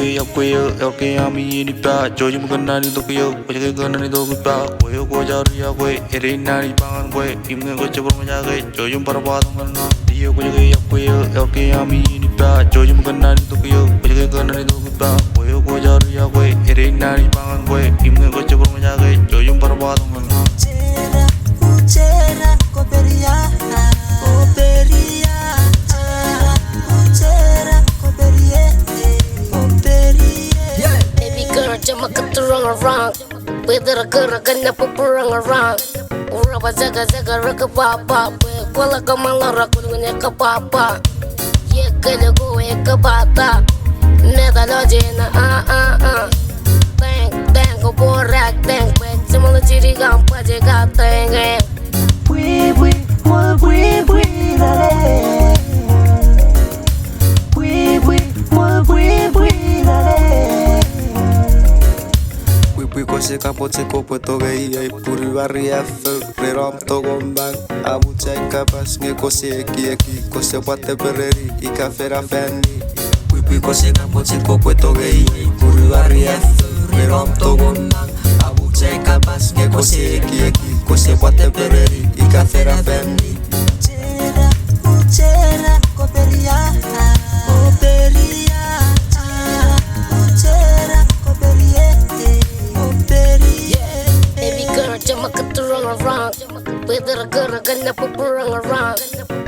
고저게 약고요 여기 아미 이니까 조짐 건나니 도끼요 고저게 건나니 도끼빠 고요 고자리 야고에 에레나니 방안 고에 입는 거 접으면 야게 조짐 바라봐도 만나 리오 고저게 약고요 여기 아미 이니까 조짐 건나니 도끼요 고저게 건나니 도끼빠 고요 고자리 야고에 에레나니 방안 고에 입는 거 접으면 야게 조짐 바라봐도 만나 Uchera coperia coperia Uchera coperia coperia Baby girl, jama katurang arang. Whether a girl gonna pupurang arang. Uraba zaga zaga raka papa. Wala kamala rakunya kapapa. Ye kaya go ye kapata. Neda lojena Thank go borak thank. Simula chiri gampa jega thank. Bui bui mo bui bui dale Bui bui mo bui bui dale Pui kose kapote kopoto gei ai puri wari efe Rerom to gombang abu cai kapas nge kose eki kose wate pereri ika fera fendi Pui kose kapote kopoto gei ai puri wari efe Rerom to gombang abu cai kapas nge kose eki kose wate pereri ika fera fendi Uchera coperia coperia Uchera coperia coperia Baby girl, jama katurang arang. Whether a girl gonna pupurang arang.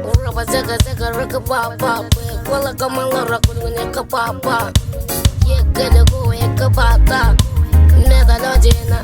Uraba zaga zaga raka papa. Wala kamala rakunya kapapa. Ye kaya go ye kapata. Neda lojena